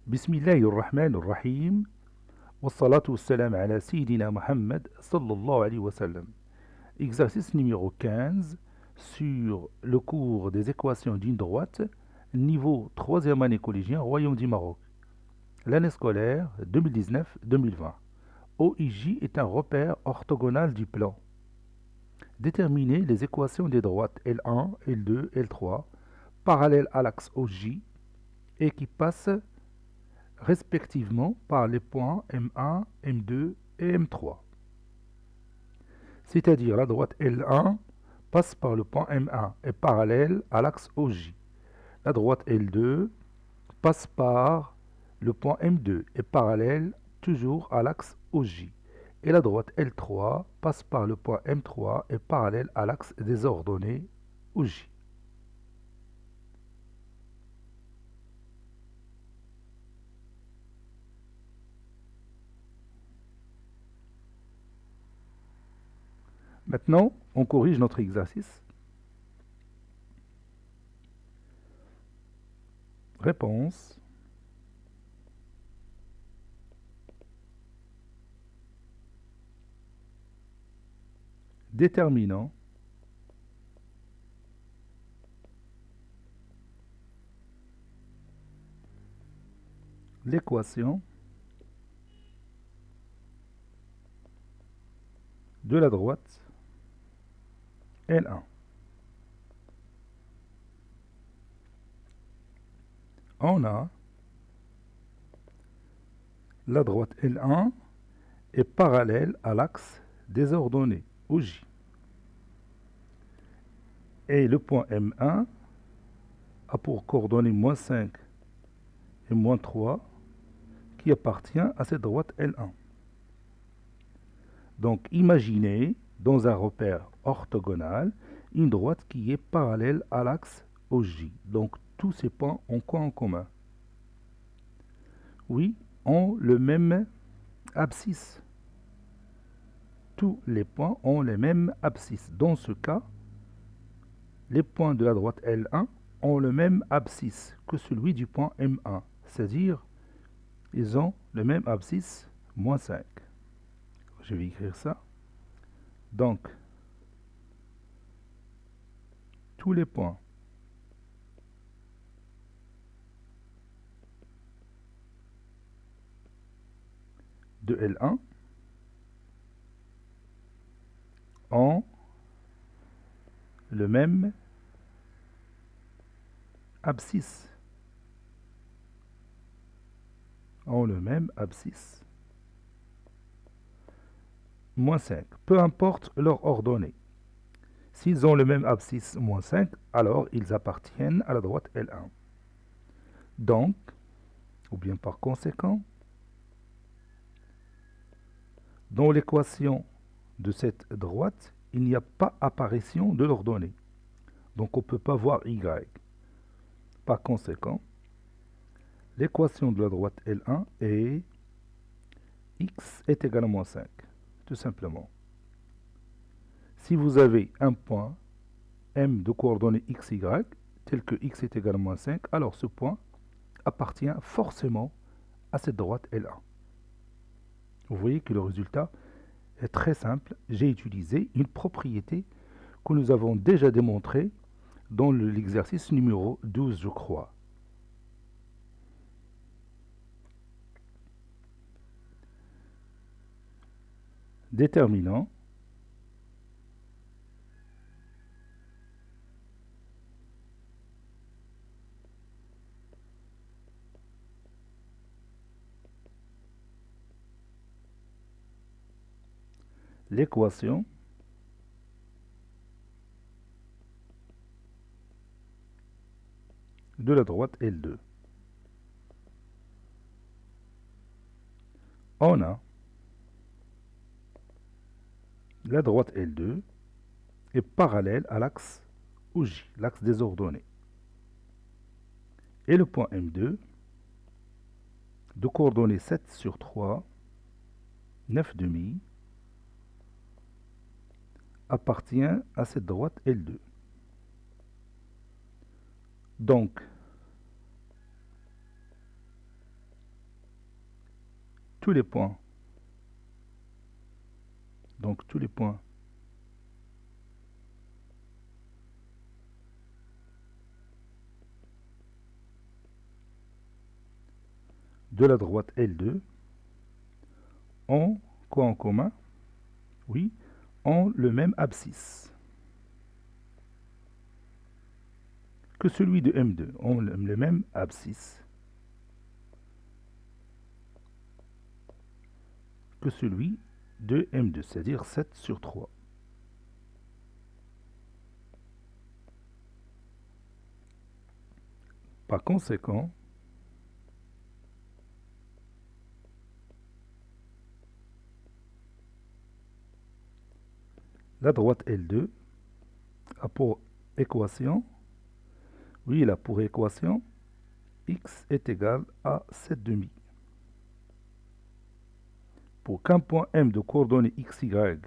بسم الله الرحمن الرحيم والصلاة والسلام على سيدنا Mohammed sallallahu alayhi wa sallam. Exercice numéro 15 sur le cours des équations d'une droite, niveau 3e année collégien, Royaume du Maroc. L'année scolaire 2019-2020. OIJ est un repère orthogonal du plan. Déterminez les équations des droites L1, L2, L3 parallèles à l'axe OJ et qui passent respectivement par les points M1, M2 et M3. C'est-à-dire la droite L1 passe par le point M1 et parallèle à l'axe OJ. La droite L2 passe par le point M2 et parallèle toujours à l'axe OJ. Et la droite L3 passe par le point M3 et parallèle à l'axe des ordonnées OJ. Maintenant, on corrige notre exercice. Réponse. Déterminant l'équation de la droite L1. On a la droite L1 est parallèle à l'axe des ordonnées OJ. Et le point M1 a pour coordonnées moins 5 et moins 3 qui appartient à cette droite L1. Donc imaginez dans un repère orthogonal une droite qui est parallèle à l'axe OJ. Donc tous ces points ont quoi en commun? Oui, ont le même abscisse. Tous les points ont les mêmes abscisses. Dans ce cas, les points de la droite L1 ont le même abscisse que celui du point M1. C'est-à-dire, ils ont le même abscisse, moins 5. Je vais écrire ça. Donc, tous les points de L1 ont le même abscisse. Moins 5. Peu importe leur ordonnée. S'ils ont le même abscisse moins 5, alors ils appartiennent à la droite L1. Donc, ou bien par conséquent, dans l'équation de cette droite, il n'y a pas apparition de l'ordonnée. Donc on ne peut pas voir Y. Par conséquent, l'équation de la droite L1 est x est égal à moins 5, tout simplement. Si vous avez un point M de coordonnées x, y, tel que x est égal à moins 5, alors ce point appartient forcément à cette droite L1. Vous voyez que le résultat est très simple. J'ai utilisé une propriété que nous avons déjà démontrée dans l'exercice numéro 12, je crois. Déterminant l'équation de la droite L2. On a la droite L2 est parallèle à l'axe OJ, l'axe des ordonnées. Et le point M2, de coordonnées 7 sur 3, 9,5, appartient à cette droite L2. Donc, tous les points. Donc tous les points de la droite L2 ont quoi en commun? Oui, ont le même abscisse que celui de M2, ont le même abscisse que celui de M2, c'est-à-dire 7 sur 3. Par conséquent, la droite L2 a pour équation, oui, elle a pour équation x est égal à 7 demi. Pour qu'un point M de coordonnées x, y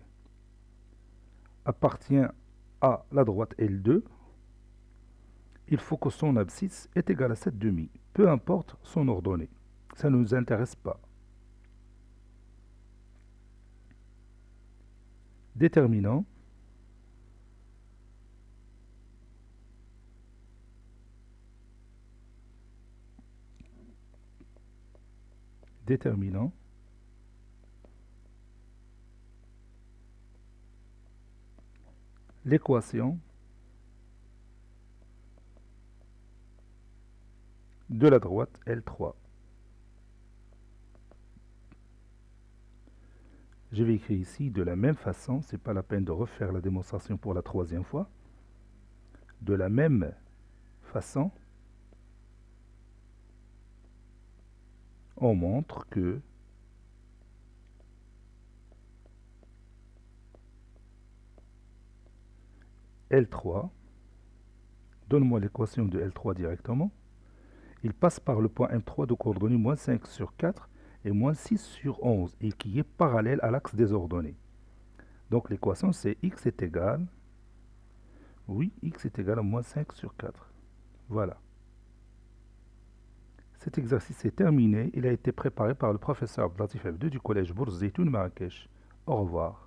appartient à la droite L2, il faut que son abscisse est égal à 7 demi, peu importe son ordonnée. Ça ne nous intéresse pas. Déterminant l'équation de la droite L3. Je vais écrire ici de la même façon, c'est pas la peine de refaire la démonstration pour la troisième fois. De la même façon, on montre que L3, donne-moi l'équation de L3 directement, il passe par le point M3 de coordonnées moins 5 sur 4 et moins 6 sur 11, et qui est parallèle à l'axe des ordonnées. Donc l'équation c'est x est égal, oui, x est égal à moins 5 sur 4. Voilà. Cet exercice est terminé. Il a été préparé par le professeur Abdelatif F2 du collège Bourz Zeytoun Marrakech. Au revoir.